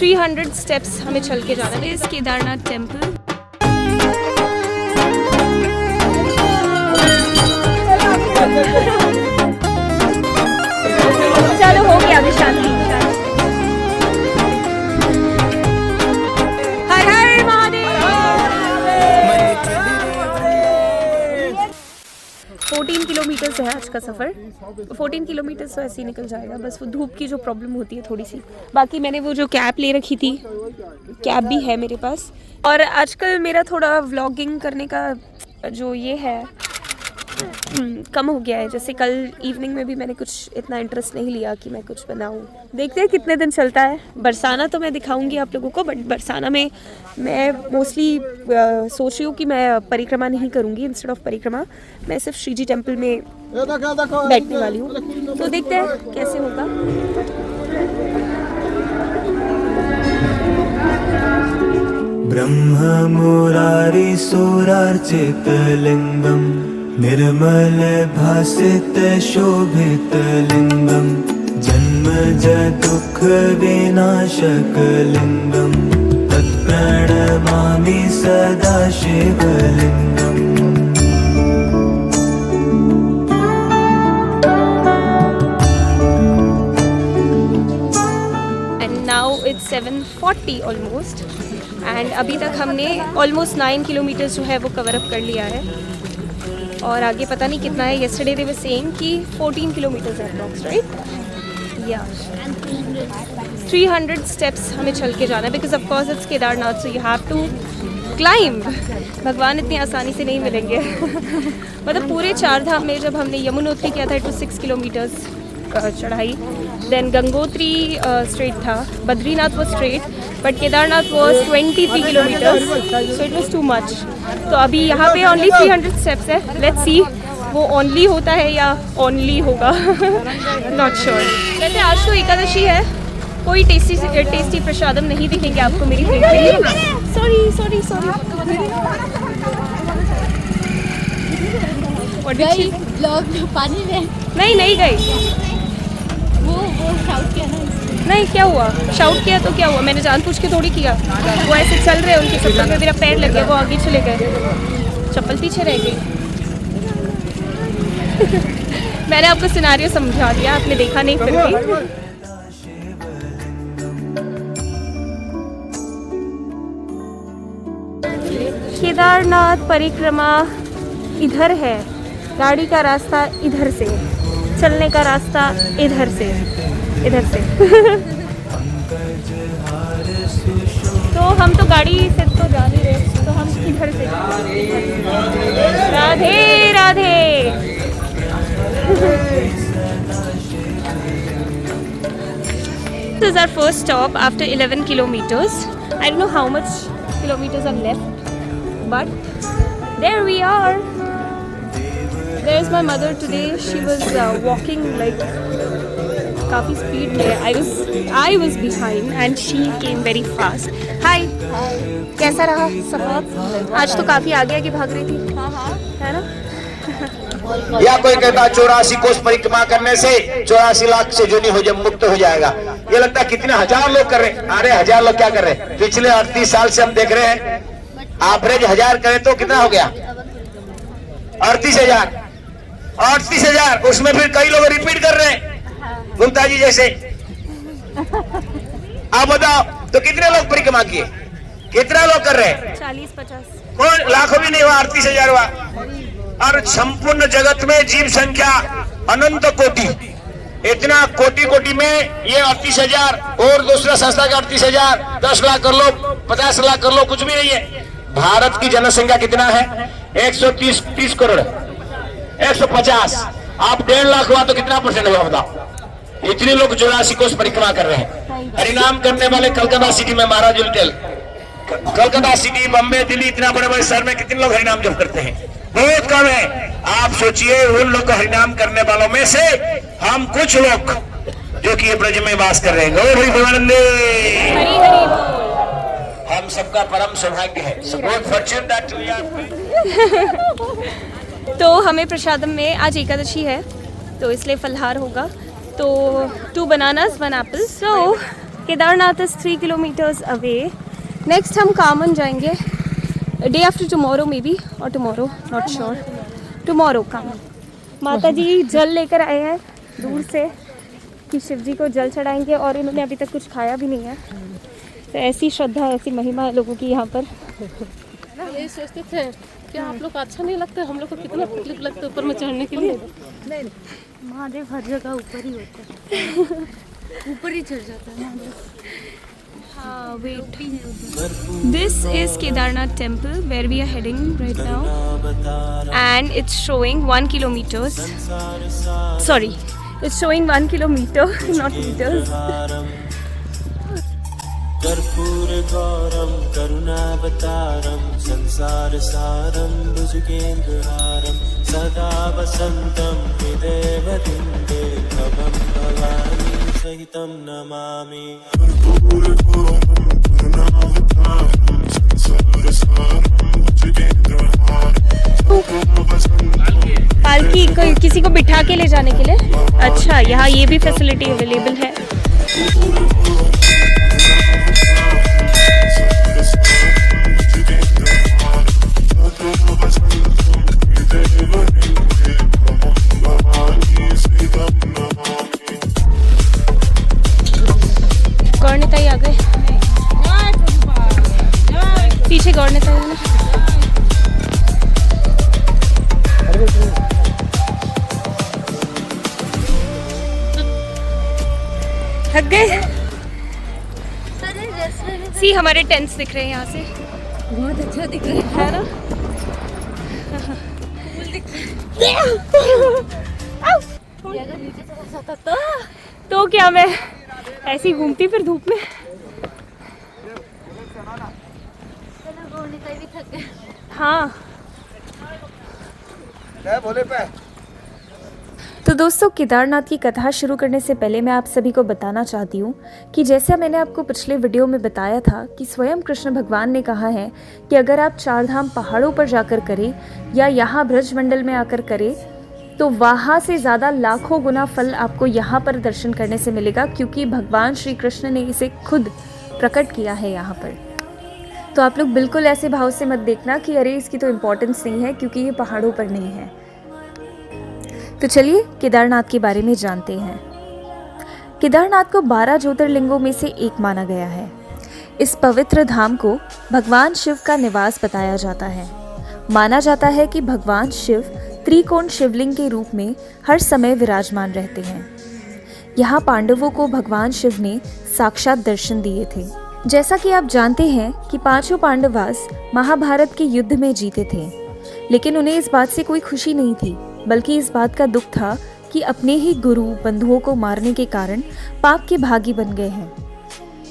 300 steps हमें चल के जाना है। इस केदारनाथ टेम्पल चलो हो गया अभी शांति। हर हर महादेव। 14 किलोमीटर्स है आज का सफ़र। 14 किलोमीटर्स तो ऐसे ही निकल जाएगा, बस वो धूप की जो प्रॉब्लम होती है थोड़ी सी। बाकी मैंने वो जो कैब ले रखी थी, कैब भी है मेरे पास। और आजकल मेरा थोड़ा व्लॉगिंग करने का जो ये है कम हो गया है। जैसे कल इवनिंग में भी मैंने कुछ इतना इंटरेस्ट नहीं लिया कि मैं कुछ बनाऊं। देखते हैं कितने दिन चलता है। बरसाना तो मैं दिखाऊंगी आप लोगों को, बट बरसाना में मैं मोस्टली सोच रही हूँ कि मैं परिक्रमा नहीं करूँगी। इंस्टेड ऑफ परिक्रमा मैं सिर्फ श्रीजी टेम्पल में बैठने वाली हूँ। तो देखते हैं कैसे होगा। ब्रह्म मुरारी सुरार्चित लिंगम निर्मल भासित शोभित लिंगम जन्म दुख विनाशक लिंगम तत्प्रणमामि सदा शिवलिंगम। And now it's 7:40 almost, and अभी तक हमने ऑलमोस्ट 9 किलोमीटर्स जो है वो कवर अप कर लिया है। और आगे पता नहीं कितना है। येस्टरडे दे वर सेइंग कि 14 किलोमीटर्स है अप्रॉक्स, राइट? या 300 स्टेप्स हमें चल के जाना है, because of course it's Kedarnath, so you have to climb. भगवान इतनी आसानी से नहीं मिलेंगे। मतलब पूरे 4 धाम में जब हमने यमुनोत्री किया था, इट वाज 6 किलोमीटर्स चढ़ाई। देन गंगोत्री स्ट्रेट था, बद्रीनाथ वो straight, but Kedarnath was 23 kilometres, so it was too much. तो अभी यहाँ पे ओनली 300 स्टेप्स है। लेट्स सी वो ओनली होता है या ओनली होगा। Not sure. वैसे आज तो एकादशी है, कोई टेस्टी प्रसादम नहीं दिखेंगे आपको मेरी प्लेट में। सॉरी पानी में नहीं गई। वो शाउट किया ना। नहीं, क्या हुआ? शाउट किया तो क्या हुआ? मैंने जानबूझ के थोड़ी किया। वो ऐसे चल रहे, उनकी चप्पल में मेरा पैर लग गया, वो आगे चले गए, चप्पल पीछे रह गई। मैंने आपको सिनारियो समझा दिया, आपने देखा नहीं फिर भी। केदारनाथ परिक्रमा इधर है, गाड़ी का रास्ता इधर से, चलने का रास्ता इधर से। तो हम तो गाड़ी से तो जा नहीं रहे, तो हम इधर से। Radhe Radhe. This is our first stop after 11 kilometers. I don't know how much kilometers are left, but there we are. There is my mother today. She was walking like काफ़ी स्पीड में। I was behind and she came very fast. Hi. कैसा रहा सफर? आज तो काफ़ी आगे भाग रही थी। है ना? या कोई कहता 84 कोस परिक्रमा करने से 84 लाख से जोनी हो जाए, मुक्त हो जाएगा। ये लगता है कितने हजार लोग कर रहे हैं। अरे 1000 लोग क्या कर रहे हैं? पिछले 38 साल से हम देख रहे हैं, एवरेज 1000 करें तो कितना हो गया? 38,000। उसमें फिर कई लोग रिपीट कर रहे हैं, गुप्ता जी जैसे। आप बताओ तो कितने लोग परिक्रमा किए? कितना लोग कर रहे हैं? 40-50। कौन? लाखों भी नहीं हुआ, 38,000 हुआ। और संपूर्ण जगत में जीव संख्या अनंत कोटि, इतना कोटि में ये 38,000 और दूसरा संस्था का 38,000, 10 लाख कर लो, 50 लाख कर लो, कुछ भी नहीं है। भारत की जनसंख्या कितना है? 130 करोड़, 150। आप 1.5 लाख हुआ तो कितना परसेंट हुआ बताओ? इतने लोग 84 कोस परिक्रमा कर रहे हैं। हरिनाम करने वाले कलकत्ता सिटी में महाराज होटल, कलकत्ता सिटी, बम्बे, दिल्ली, इतना बड़े बड़े शहर में कितने लोग हरिनाम जप करते हैं? बहुत कम है। आप सोचिए उन लोग को हरिनाम करने वालों में से हम कुछ लोग जो कि ये ब्रज में वास कर रहे हैं। गौर हरि भवानंदे। हम सबका परम सौभाग्य है। तो हमें प्रसादम में आज एकादशी है, तो इसलिए फलहार होगा। तो 2 bananas 1 Apple. So Kedarnath is 3 kilometres away. Next हम कामन जाएंगे day after tomorrow may be, और टुमारो नॉट श्योर. टुमारो कामन. माता जी जल लेकर आए हैं दूर से कि शिव जी को जल चढ़ाएंगे, और इन्होंने अभी तक कुछ खाया भी नहीं है. तो ऐसी श्रद्धा, ऐसी महिमा है लोगों की यहाँ पर. ये सोचते थे क्या आप लोग को अच्छा नहीं लगता, हम लोग को कितना तकलीफ लगता है ऊपर में चढ़ने के लिए. नहीं, महादेव हर जगह ऊपर ही होता है. ऊपर ही चढ़ जाता है महादेव. हाँ, wait. This is Kedarnath temple where we are heading right now, and it's showing 1 kilometers. Sorry, it's showing 1 kilometer, not meters. कर्पूरगौरं करुणावतारं संसारसारं भुजगेन्द्रहारं सदा वसन्तं हृदयवृन्दे भवं भवानी सहितं नमामि. पालकी को किसी को बिठा के ले जाने के लिए. अच्छा, यहाँ ये भी फैसिलिटी अवेलेबल है. गौरनेताई आ गए. पीछे गौरनेताई है ना. थक गए. सी हमारे टेंट्स दिख रहे हैं यहाँ से. बहुत अच्छा दिख रहा है ना. है. अगर नीचे से बसा था तो क्या मैं ऐसी घूमती फिर धूप में. भी थक गए. हाँ. तो दोस्तों, केदारनाथ की कथा शुरू करने से पहले मैं आप सभी को बताना चाहती हूँ कि जैसा मैंने आपको पिछले वीडियो में बताया था कि स्वयं कृष्ण भगवान ने कहा है कि अगर आप 4 धाम पहाड़ों पर जाकर करें या यहाँ ब्रजमंडल में आकर करें तो वहाँ से ज़्यादा लाखों गुना फल आपको यहाँ पर दर्शन करने से मिलेगा, क्योंकि भगवान श्री कृष्ण ने इसे खुद प्रकट किया है यहाँ पर. तो आप लोग बिल्कुल ऐसे भाव से मत देखना कि अरे इसकी तो इम्पोर्टेंस नहीं है क्योंकि ये पहाड़ों पर नहीं है. तो चलिए केदारनाथ के बारे में जानते हैं. केदारनाथ को 12 ज्योतिर्लिंगों में से एक माना गया है. इस पवित्र धाम को भगवान शिव का निवास बताया जाता है. माना जाता है कि भगवान शिव त्रिकोण शिवलिंग के रूप में हर समय विराजमान रहते हैं. यहाँ पांडवों को भगवान शिव ने साक्षात दर्शन दिए थे. जैसा कि आप जानते हैं कि 5 पांडवास महाभारत के युद्ध में जीते थे, लेकिन उन्हें इस बात से कोई खुशी नहीं थी, बल्कि इस बात का दुख था कि अपने ही गुरु बंधुओं को मारने के कारण पाप के भागी बन गए हैं.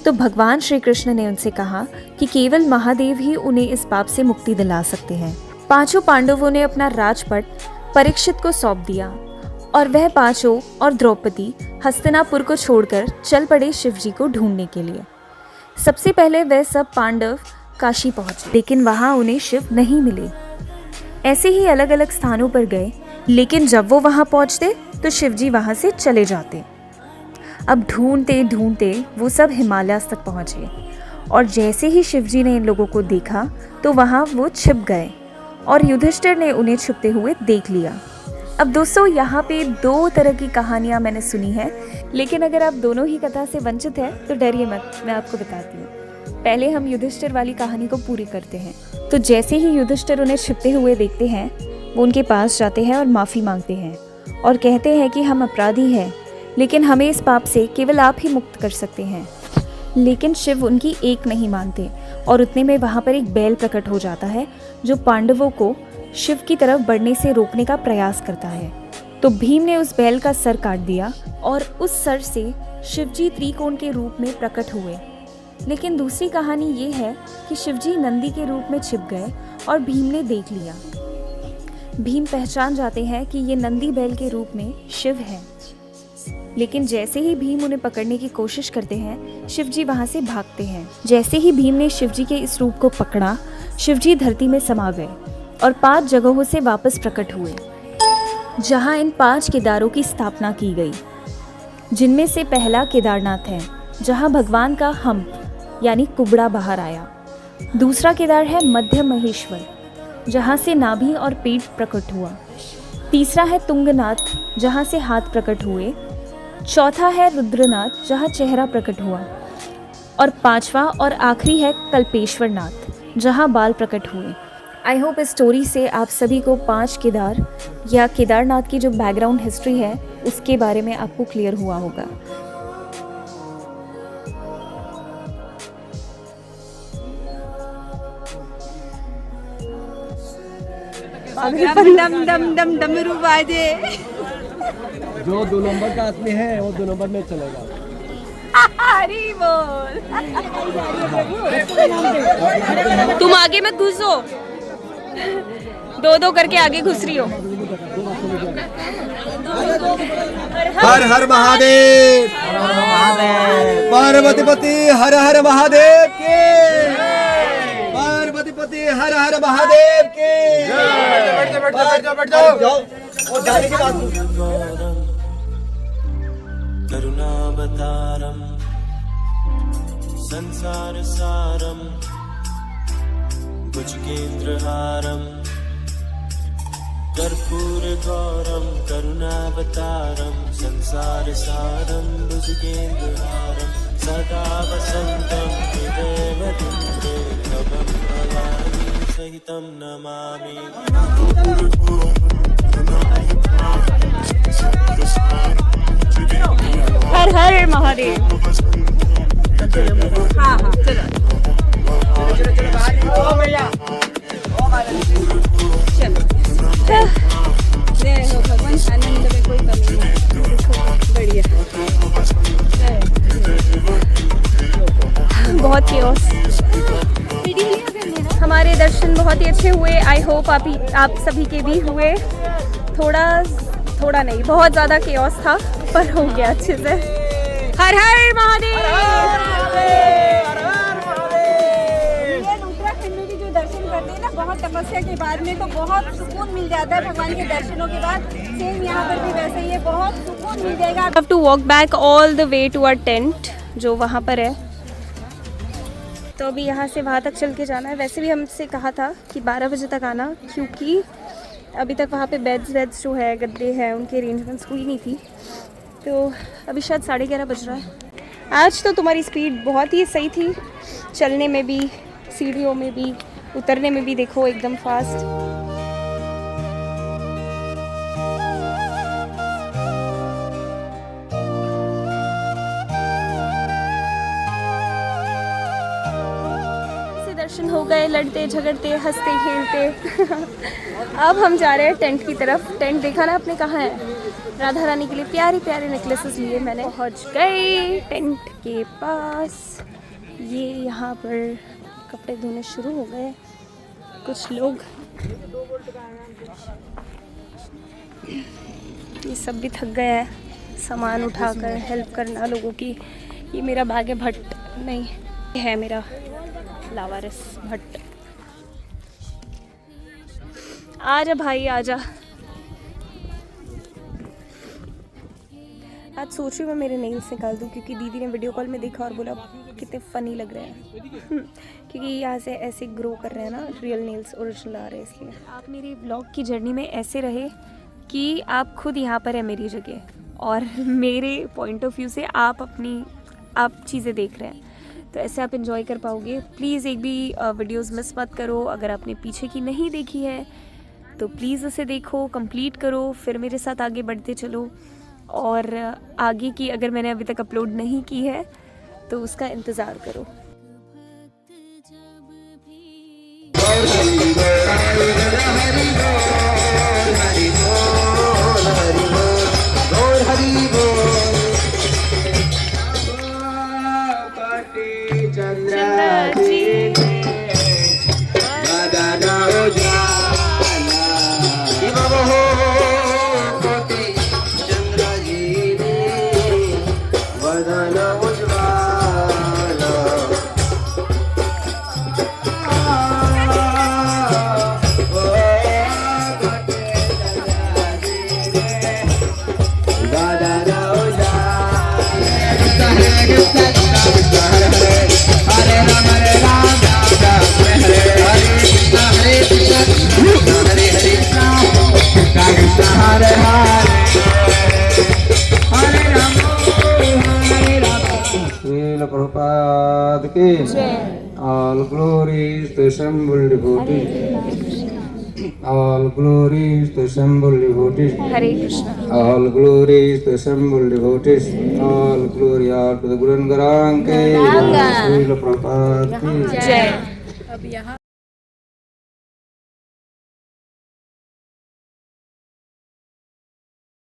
तो भगवान श्री कृष्ण ने उनसे कहा कि केवल महादेव ही उन्हें इस पाप से मुक्ति दिला सकते हैं. 5 पांडवों ने अपना राजपट परीक्षित को सौंप दिया और वह 5 और द्रौपदी हस्तिनापुर को छोड़कर चल पड़े शिव जी को ढूंढने के लिए. सबसे पहले वह सब पांडव काशी पहुंचे, लेकिन वहां उन्हें शिव नहीं मिले. ऐसे ही अलग अलग स्थानों पर गए, लेकिन जब वो वहां पहुंचते तो शिव जी वहां से चले जाते. अब ढूंढते ढूंढते वो सब हिमालय तक पहुंचे, और जैसे ही शिव जी ने इन लोगों को देखा तो वहां वो छिप गए और युधिष्ठिर ने उन्हें छुपते हुए देख लिया. अब दोस्तों, यहाँ पे 2 तरह की कहानियाँ मैंने सुनी है, लेकिन अगर आप दोनों ही कथा से वंचित हैं तो डरिए मत, मैं आपको बताती हूँ. पहले हम युधिष्ठिर वाली कहानी को पूरी करते हैं. तो जैसे ही युधिष्ठिर उन्हें छिपते हुए देखते हैं, वो उनके पास जाते हैं और माफ़ी मांगते हैं और कहते हैं कि हम अपराधी हैं, लेकिन हमें इस पाप से केवल आप ही मुक्त कर सकते हैं. लेकिन शिव उनकी एक नहीं मानते और उतने में वहाँ पर एक बैल प्रकट हो जाता है जो पांडवों को शिव की तरफ बढ़ने से रोकने का प्रयास करता है. तो भीम ने उस बैल का सर काट दिया और उस सर से शिवजी त्रिकोण के रूप में प्रकट हुए. लेकिन दूसरी कहानी ये है कि शिवजी नंदी के रूप में छिप गए और भीम ने देख लिया. भीम पहचान जाते हैं कि ये नंदी बैल के रूप में शिव है, लेकिन जैसे ही भीम उन्हें पकड़ने की कोशिश करते हैं, शिवजी वहां से भागते हैं. जैसे ही भीम ने शिवजी के इस रूप को पकड़ा, शिवजी धरती में समा गए और 5 जगहों से वापस प्रकट हुए, जहां इन 5 केदारों की स्थापना की गई, जिनमें से पहला केदारनाथ है, जहाँ भगवान का हम्प यानी कुबड़ा बाहर आया। दूसरा केदार है मध्य महेश्वर, जहाँ से नाभि और पेट प्रकट हुआ। तीसरा है तुंगनाथ, जहाँ से हाथ प्रकट हुए। चौथा है रुद्रनाथ, जहाँ चेहरा प्रकट हुआ। और पांचवा और आखिरी है कल्पेश्वर नाथ, जहाँ बाल प्रकट हुए। आई होप इस स्टोरी से आप सभी को 5 केदार या केदारनाथ की जो बैकग्राउंड हिस्ट्री है उसके बारे में आपको क्लियर हुआ होगा। डम डम डम डमरू बाजे। जो 2 नंबर का आदमी है वो 2 नंबर में चलेगा। हरी बोल। तुम आगे मत घुसो, 2-2 करके आगे घुस रही हो। हर हर महादेव, पार्वती पति हर हर महादेव के, पार्वती पति हर हर महादेव के। बैठ जाओ। और जाने के बाद गौरम करुणावतारम संसार सारम भुजगेन्द्रहारम कर्पूर गौरम करुणावतारम संसार सारम भुजगेन्द्रहारम सदा वसंतम हृदयवदिन्दे भवं भवानी सहितं नमामि। हर हर महादेव। हाँ हाँ चलो। जय हो भगवान, आनंद में कोई कमी नहीं। बढ़िया। बहुत केओस। हमारे दर्शन बहुत ही अच्छे हुए। आई होप आप सभी के भी हुए। थोड़ा नहीं, बहुत ज़्यादा केओस था पर हो गया अच्छे से। हर हर महादेव। उत्तराखंड में भी जो दर्शन करते हैं ना, बहुत तपस्या के बाद में तो बहुत सुकून मिल जाता है भगवान के दर्शनों के बाद। सेम यहाँ पर भी वैसे ही है, बहुत सुकून मिल जाएगा। Have to walk back all the way to our tent जो वहाँ पर है। तो अभी यहाँ से वहाँ तक चल के जाना है। वैसे भी हमसे कहा था कि 12 बजे तक आना, क्योंकि अभी तक वहाँ पे बेड्स जो है, गद्दे हैं, उनके अरेंजमेंट्स हुई नहीं थी। तो अभी शायद 11:30 बज रहा है। आज तो तुम्हारी स्पीड बहुत ही सही थी, चलने में भी, सीढ़ियों में भी, उतरने में भी देखो एकदम फास्ट। दर्शन हो गए, लड़ते झगड़ते हंसते खेलते। अब हम जा रहे हैं टेंट की तरफ। टेंट देखा ना आपने, कहाँ है? राधा रानी के लिए प्यारे प्यारे नेकलेसेस लिए मैंने। पहुंच गए टेंट के पास। ये यहाँ पर कपड़े धोने शुरू हो गए कुछ लोग। ये सब भी थक गए हैं सामान उठाकर हेल्प करना लोगों की। ये मेरा बैग है भट्ट, नहीं है मेरा लावारिस भट्ट। आजा भाई आजा। आज सोच रही हूँ मैं मेरे नेल्स निकाल दूँ, क्योंकि दीदी ने वीडियो कॉल में देखा और बोला कितने फ़नी लग रहे हैं। क्योंकि यहाँ से ऐसे ग्रो कर रहे हैं ना, रियल नेल्स ओरिजिनल आ रहे हैं। इसलिए आप मेरी ब्लॉग की जर्नी में ऐसे रहे कि आप खुद यहाँ पर है मेरी जगह, और मेरे पॉइंट ऑफ व्यू से आप चीज़ें देख रहे हैं, तो ऐसे आप इन्जॉय कर पाओगे। प्लीज़ एक भी वीडियोस मिस मत करो। अगर आपने पीछे की नहीं देखी है तो प्लीज़ उसे देखो, कंप्लीट करो, फिर मेरे साथ आगे बढ़ते चलो। और आगे की अगर मैंने अभी तक अपलोड नहीं की है तो उसका इंतज़ार करो। Bye. Prabhupada ki all glories to Shambhu devotees. All glories to Shambhu devotees. Hare Krishna. All glories to Shambhu devotees. All glory are to the Guru and Garang ke Srila Prabhupada ki Jai.